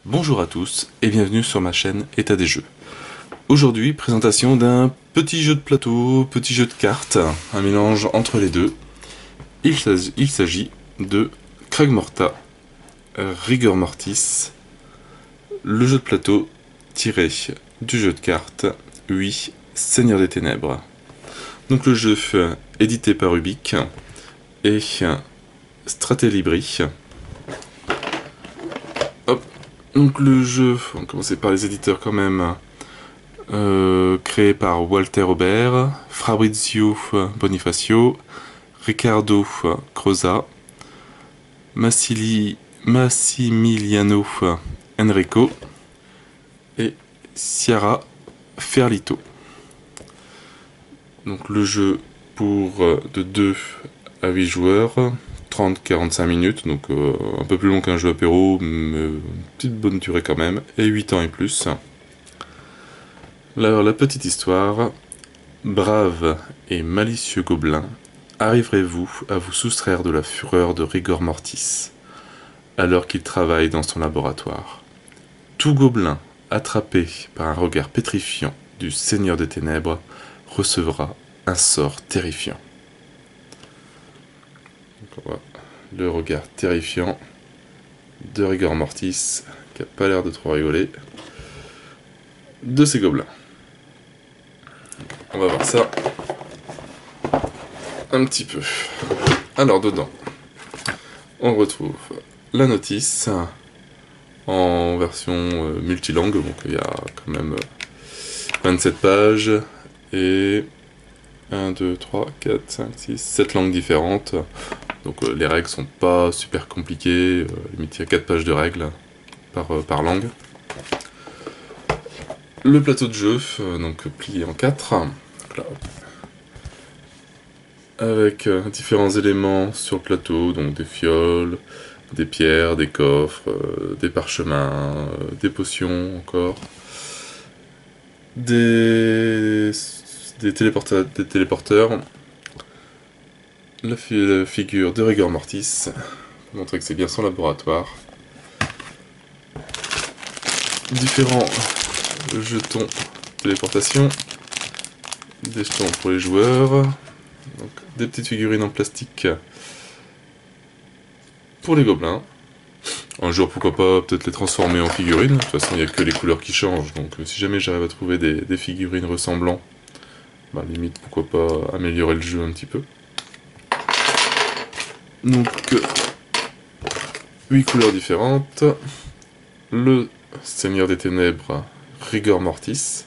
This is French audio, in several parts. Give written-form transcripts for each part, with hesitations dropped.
Bonjour à tous et bienvenue sur ma chaîne État des jeux. Aujourd'hui, présentation d'un petit jeu de plateau, petit jeu de cartes, un mélange entre les deux. Il s'agit de Cragmorta Rigor Mortis, le jeu de plateau tiré du jeu de cartes 8 Seigneur des Ténèbres. Donc le jeu édité par Ubik et Stratelibri. Hop. Donc le jeu, on va commencer par les éditeurs quand même, créé par Walter Aubert, Fabrizio Bonifacio, Riccardo Croza, Massimiliano Enrico et Ciara Ferlito. Donc le jeu pour de 2 à 8 joueurs, 30-45 minutes, donc un peu plus long qu'un jeu apéro, mais une petite bonne durée quand même, et 8 ans et plus. Alors la petite histoire, brave et malicieux gobelin, arriverez-vous à vous soustraire de la fureur de Rigor Mortis, alors qu'il travaille dans son laboratoire. Tout gobelin, attrapé par un regard pétrifiant du Seigneur des Ténèbres, recevra un sort terrifiant. Donc on voit le regard terrifiant de Rigor Mortis, qui a pas l'air de trop rigoler, de ces gobelins. On va voir ça un petit peu. Alors dedans, on retrouve la notice en version multilangue, donc il y a quand même 27 pages et 1, 2, 3, 4, 5, 6, 7 langues différentes. Donc les règles sont pas super compliquées, limite il y a 4 pages de règles par langue. Le plateau de jeu, donc plié en 4, avec différents éléments sur le plateau, donc des fioles, des pierres, des coffres, des parchemins, des potions encore, des téléporteurs, la figure de Rigor Mortis, pour montrer que c'est bien son laboratoire, différents jetons de téléportation, des jetons pour les joueurs, donc des petites figurines en plastique pour les gobelins. Un jour, pourquoi pas, peut-être les transformer en figurines. De toute façon, il n'y a que les couleurs qui changent, donc si jamais j'arrive à trouver des figurines ressemblantes, bah limite, pourquoi pas améliorer le jeu un petit peu. Donc, 8 couleurs différentes. Le Seigneur des Ténèbres, Rigor Mortis.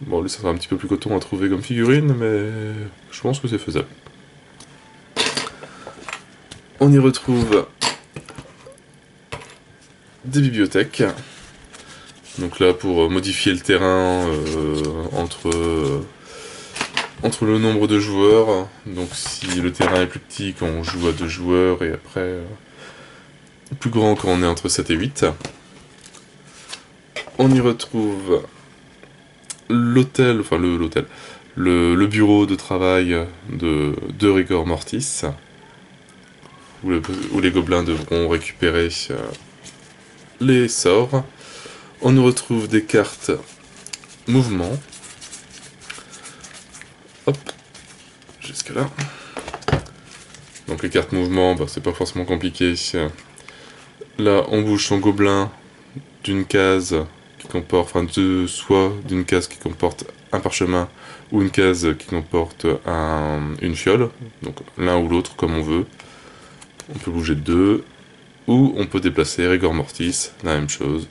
Bon, lui, ça sera un petit peu plus coton à trouver comme figurine, mais je pense que c'est faisable. On y retrouve des bibliothèques. Donc là, pour modifier le terrain entre le nombre de joueurs. Donc si le terrain est plus petit quand on joue à 2 joueurs, et après plus grand quand on est entre 7 et 8. On y retrouve l'hôtel, enfin le bureau de travail de Rigor Mortis, où les gobelins devront récupérer les sorts. On y retrouve des cartes mouvement. Hop, jusque là. Donc les cartes mouvement, bah, c'est pas forcément compliqué. Là, on bouge son gobelin d'une case qui comporte, enfin soit d'une case qui comporte un parchemin ou une case qui comporte une fiole, donc l'un ou l'autre comme on veut. On peut bouger de 2, ou on peut déplacer Rigor Mortis, la même chose,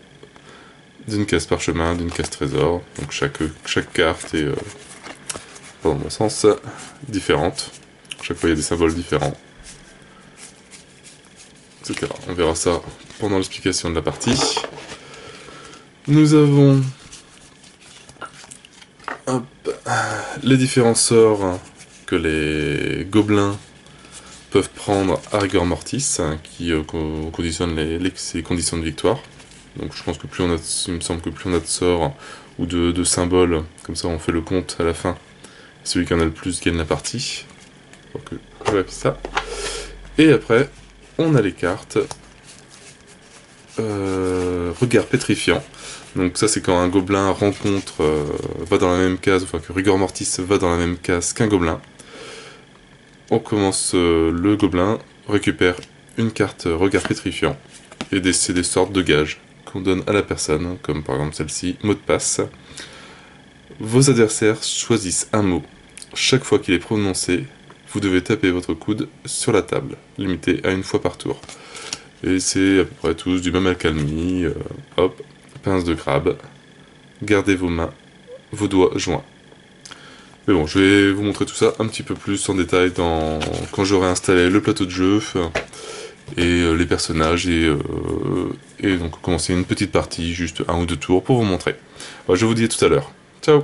d'une case parchemin, d'une case trésor. Donc chaque carte est, dans mon sens, différente. Chaque fois il y a des symboles différents, etc. On verra ça pendant l'explication de la partie. Nous avons les différents sorts que les gobelins peuvent prendre à Rigor Mortis, qui conditionnent ses conditions de victoire. Donc je pense que il me semble que plus on a de sorts ou de symboles, comme ça on fait le compte à la fin. Celui qui en a le plus gagne la partie. Donc voilà ça. Et après, on a les cartes regard pétrifiant. Donc ça c'est quand un gobelin rencontre, va dans la même case, enfin que Rigor Mortis va dans la même case qu'un gobelin. On commence le gobelin, récupère une carte regard pétrifiant, et c'est des sortes de gages qu'on donne à la personne, comme par exemple celle-ci, mot de passe. Vos adversaires choisissent un mot. Chaque fois qu'il est prononcé, vous devez taper votre coude sur la table, limité à une fois par tour. Et c'est à peu près tous du même accalmie, hop, pince de crabe, gardez vos mains, vos doigts joints. Mais bon, je vais vous montrer tout ça un petit peu plus en détail quand j'aurai installé le plateau de jeu et les personnages et donc commencer une petite partie, juste 1 ou 2 tours pour vous montrer. Bon, je vous dis à tout à l'heure. Ciao!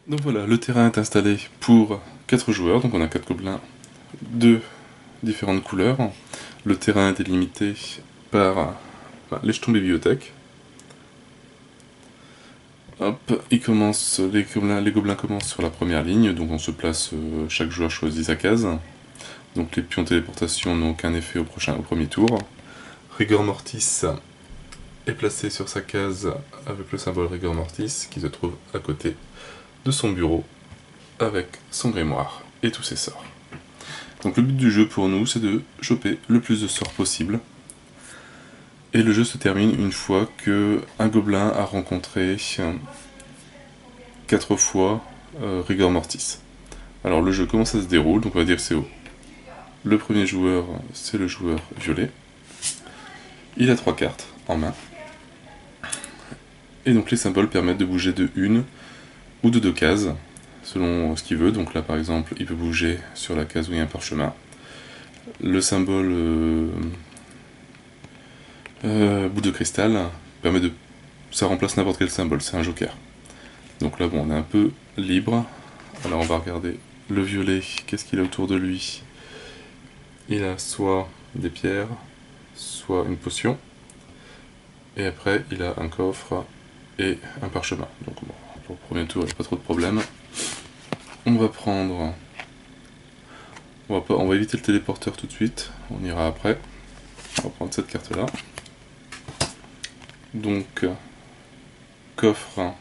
Donc voilà, le terrain est installé pour 4 joueurs, donc on a 4 gobelins de différentes couleurs. Le terrain est délimité par les jetons bibliothèque. Hop, les gobelins commencent sur la première ligne, donc on se place, chaque joueur choisit sa case. Donc les pions téléportation n'ont aucun effet au premier tour. Rigor Mortis est placé sur sa case avec le symbole Rigor Mortis qui se trouve à côté de son bureau avec son grimoire et tous ses sorts. Donc le but du jeu pour nous c'est de choper le plus de sorts possible. Et le jeu se termine une fois que un gobelin a rencontré 4 fois Rigor Mortis. Alors le jeu, comment ça se déroule? Donc on va dire c'est le premier joueur, c'est le joueur violet. Il a 3 cartes en main. Et donc les symboles permettent de bouger de 1 ou de 2 cases, selon ce qu'il veut. Donc là par exemple, il peut bouger sur la case où il y a un parchemin. Le symbole boule de cristal permet de... ça remplace n'importe quel symbole, c'est un joker. Donc là bon, on est un peu libre. Alors on va regarder le violet, qu'est-ce qu'il a autour de lui? Il a soit des pierres, soit une potion. Et après il a un coffre et un parchemin. Donc bon, pour le premier tour il n'y a pas trop de problème. On va prendre... on va éviter le téléporteur tout de suite, on ira après. On va prendre cette carte là. Donc, coffre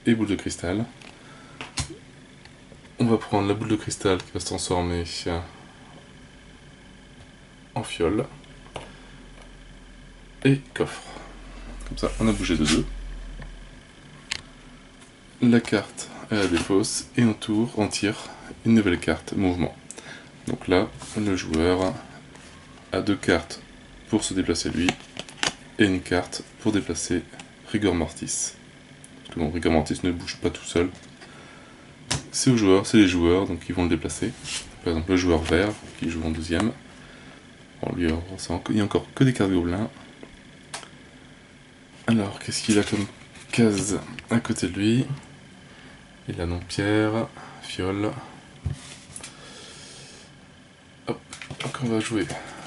et boule de cristal. On va prendre la boule de cristal qui va se transformer en fiole. Et coffre. Comme ça, on a bougé de 2. La carte, elle la défausse et on tire une nouvelle carte mouvement. Donc là, le joueur a 2 cartes pour se déplacer lui et une carte pour déplacer Rigor Mortis. Parce que bon, Rigor Mortis ne bouge pas tout seul. C'est aux joueurs, c'est les joueurs, donc ils vont le déplacer. Par exemple, le joueur vert qui joue en deuxième. Bon, lui, il n'y a encore que des cartes gobelins. Alors, qu'est-ce qu'il a comme case à côté de lui? Il a donc pierre, fiole. Hop, donc on va jouer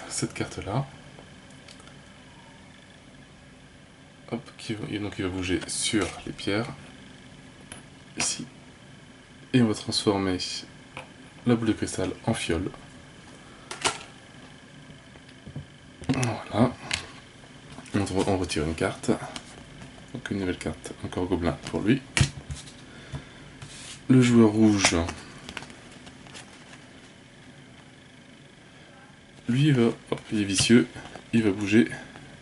cette carte là. Hop, donc il va bouger sur les pierres. Ici. Et on va transformer la boule de cristal en fiole. Voilà. On retire une carte. Donc une nouvelle carte, encore gobelin pour lui. Le joueur rouge, lui il est vicieux, il va bouger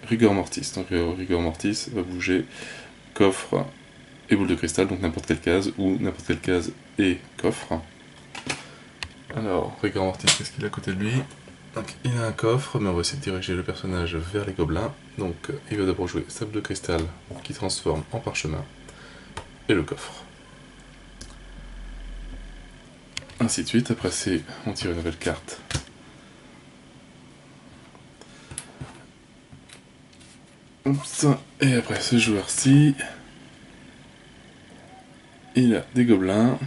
Rigor Mortis. Donc Rigor Mortis va bouger coffre et boule de cristal, donc n'importe quelle case, ou n'importe quelle case et coffre. Alors, Rigor Mortis, qu'est-ce qu'il a à côté de lui? Donc il a un coffre, mais on va essayer de diriger le personnage vers les gobelins. Donc il va d'abord jouer sa boule de cristal qui transforme en parchemin, et le coffre. Ainsi de suite, après on tire une nouvelle carte. Oups. Et après ce joueur-ci, il a des gobelins.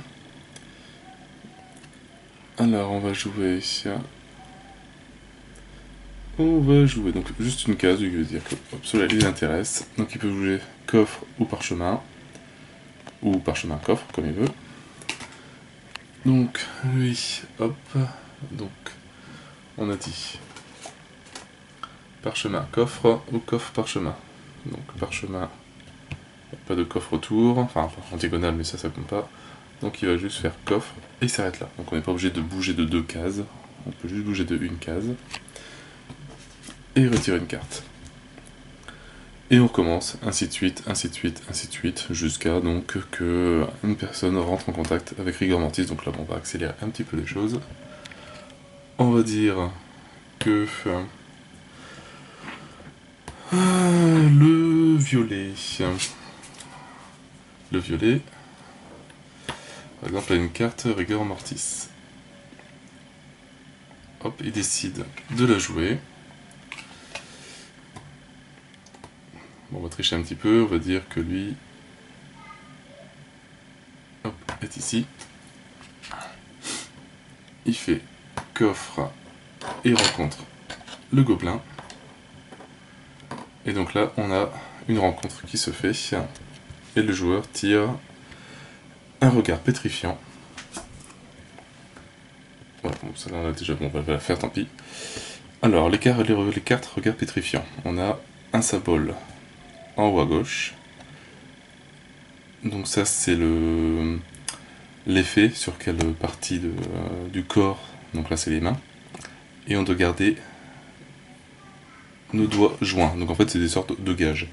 Alors on va jouer donc juste une case, il veut dire que cela lui intéresse. Donc il peut jouer coffre ou parchemin coffre, comme il veut. Donc lui, hop, donc on a dit parchemin coffre ou coffre parchemin. Donc parchemin, pas de coffre autour, enfin en diagonale mais ça compte pas. Donc il va juste faire coffre et il s'arrête là. Donc on n'est pas obligé de bouger de 2 cases, on peut juste bouger de 1 case et retirer une carte. Et on recommence, ainsi de suite, ainsi de suite, ainsi de suite, jusqu'à donc que une personne rentre en contact avec Rigor Mortis. Donc là on va accélérer un petit peu les choses. On va dire que le violet, par exemple, a une carte Rigor Mortis. Hop, il décide de la jouer. Bon, on va tricher un petit peu, on va dire que lui hop, est ici. Il fait coffre et rencontre le gobelin. Et donc là, on a une rencontre qui se fait. Et le joueur tire un regard pétrifiant. Voilà, bon, ça là, on a déjà, bon, on va la faire, tant pis. Alors, les cartes regard pétrifiant. On a un symbole en haut à gauche. Donc ça, c'est l'effet sur quelle partie du corps. Donc là, c'est les mains. Et on doit garder nos doigts joints. Donc en fait, c'est des sortes de gages.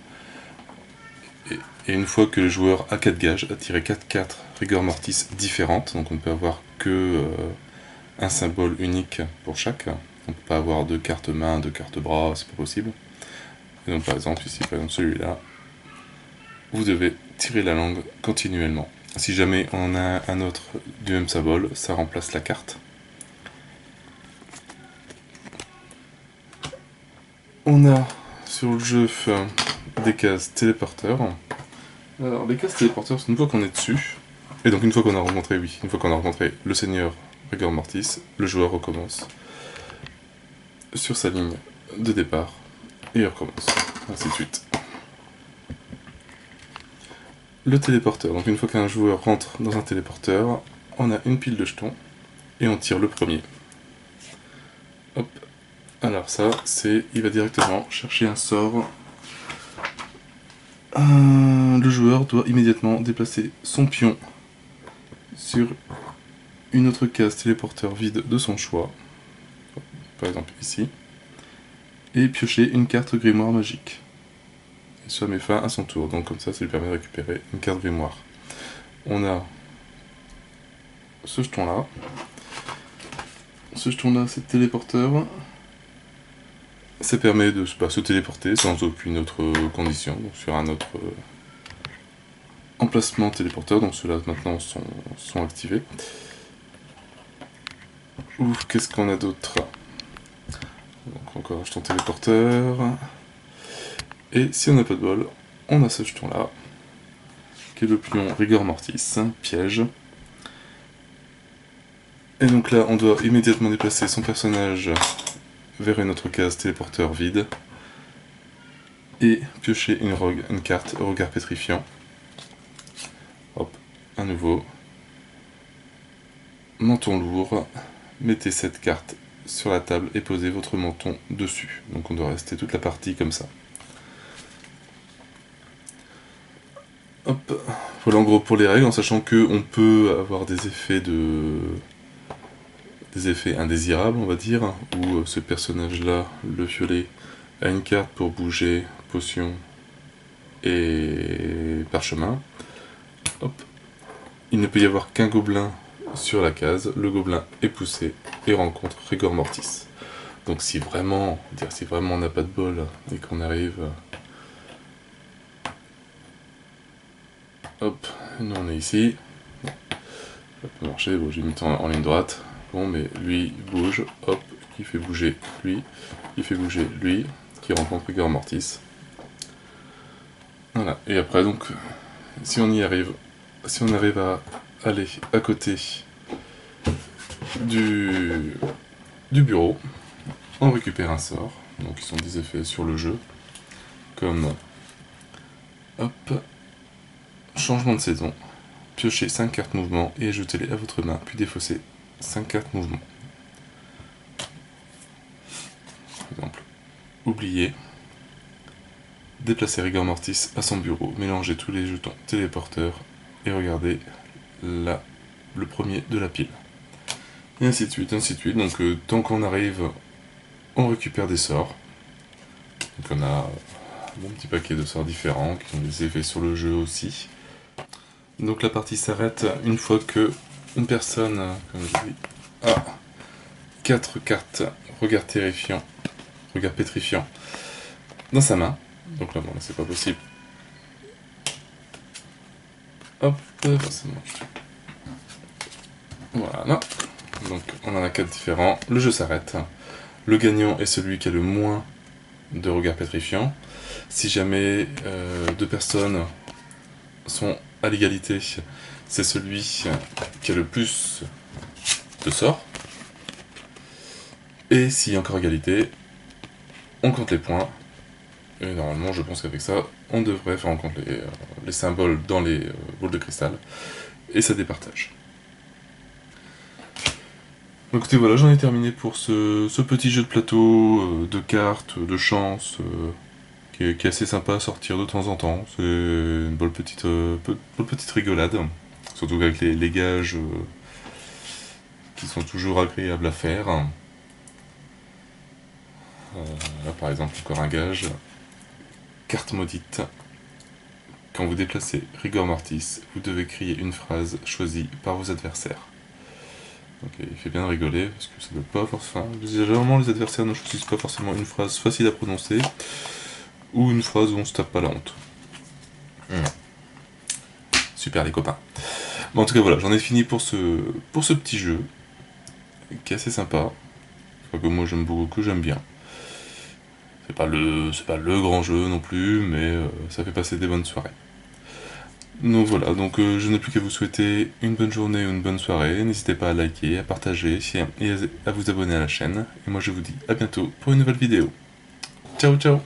Et une fois que le joueur a 4 gages, a tiré 4 cartes Rigor Mortis différentes, donc on ne peut avoir que un symbole unique pour chaque. On ne peut pas avoir 2 cartes main, 2 cartes bras, c'est pas possible. Et donc par exemple, ici, par exemple celui-là, vous devez tirer la langue continuellement. Si jamais on a un autre du même symbole, ça remplace la carte. On a sur le jeu des cases téléporteurs. Alors les cases téléporteurs, c'est une fois qu'on est dessus, et donc une fois qu'on a rencontré, le seigneur Rigor Mortis, le joueur recommence sur sa ligne de départ, et il recommence, ainsi de suite. Le téléporteur, donc une fois qu'un joueur rentre dans un téléporteur, on a une pile de jetons, et on tire le premier. Hop. Alors ça, il va directement chercher un sort. Le joueur doit immédiatement déplacer son pion sur une autre case téléporteur vide de son choix, par exemple ici, et piocher une carte grimoire magique. Et ça met fin à son tour, donc comme ça lui permet de récupérer une carte grimoire. On a ce jeton-là. Ce jeton-là, c'est téléporteur. Ça permet de se téléporter sans aucune autre condition, donc sur un autre emplacement téléporteur, donc ceux-là maintenant sont activés. Ouf, qu'est-ce qu'on a d'autre? Donc encore un jeton téléporteur. Et si on n'a pas de bol, on a ce jeton-là, qui est le pion Rigor Mortis, piège. Et donc là, on doit immédiatement déplacer son personnage vers une autre case téléporteur vide et piocher une carte regard pétrifiant. Hop, à nouveau. Menton lourd, mettez cette carte sur la table et posez votre menton dessus. Donc on doit rester toute la partie comme ça. Hop, voilà en gros pour les règles, en sachant qu'on peut avoir des effets indésirables, on va dire, où ce personnage-là, le violet, a une carte pour bouger, potion et parchemin. Hop. Il ne peut y avoir qu'un gobelin sur la case, le gobelin est poussé et rencontre Rigor Mortis. Donc si vraiment on n'a pas de bol et qu'on arrive... Hop, nous on est ici. Ça peut marcher, bon j'ai mis en ligne droite. Bon mais lui il bouge, hop, il fait bouger lui, il fait bouger lui, qui rencontre Rigor Mortis. Voilà, et après donc, si on arrive à aller à côté du bureau, on récupère un sort, donc ils sont des effets sur le jeu, comme hop, changement de saison, piochez 5 cartes mouvement et ajoutez-les à votre main, puis défaussez 5 cartes mouvement. Par exemple, oublié. Déplacez Rigor Mortis à son bureau, mélangez tous les jetons téléporteurs et regardez là le premier de la pile. Et ainsi de suite, ainsi de suite. Donc tant qu'on arrive, on récupère des sorts. Donc on a un bon petit paquet de sorts différents qui ont des effets sur le jeu aussi. Donc la partie s'arrête une fois que une personne, comme je dis, a 4 cartes regard terrifiant, regard pétrifiant dans sa main. Donc là, bon, là c'est pas possible. Hop, forcément. Voilà. Donc on en a 4 différents. Le jeu s'arrête. Le gagnant est celui qui a le moins de regard pétrifiant. Si jamais 2 personnes sont à l'égalité, c'est celui qui a le plus de sorts. Et s'il y a encore égalité, on compte les points. Et normalement, je pense qu'avec ça, on devrait faire en compte les symboles dans les boules de cristal. Et ça départage. Donc écoutez, voilà, j'en ai terminé pour ce petit jeu de plateau, de cartes, de chance, qui est assez sympa à sortir de temps en temps. C'est une bonne petite rigolade. Surtout avec les gages qui sont toujours agréables à faire. Là par exemple, encore un gage. Carte maudite. Quand vous déplacez Rigor Mortis, vous devez crier une phrase choisie par vos adversaires. Donc il fait bien rigoler, parce que ça ne doit pas forcément... Généralement les adversaires ne choisissent pas forcément une phrase facile à prononcer, ou une phrase où on se tape pas la honte. Super les copains. Bon, en tout cas voilà, j'en ai fini pour ce petit jeu, qui est assez sympa, que moi j'aime beaucoup, que j'aime bien. C'est pas le grand jeu non plus, mais ça fait passer des bonnes soirées. Donc voilà, donc je n'ai plus qu'à vous souhaiter une bonne journée ou une bonne soirée. N'hésitez pas à liker, à partager et à vous abonner à la chaîne. Et moi je vous dis à bientôt pour une nouvelle vidéo. Ciao ciao.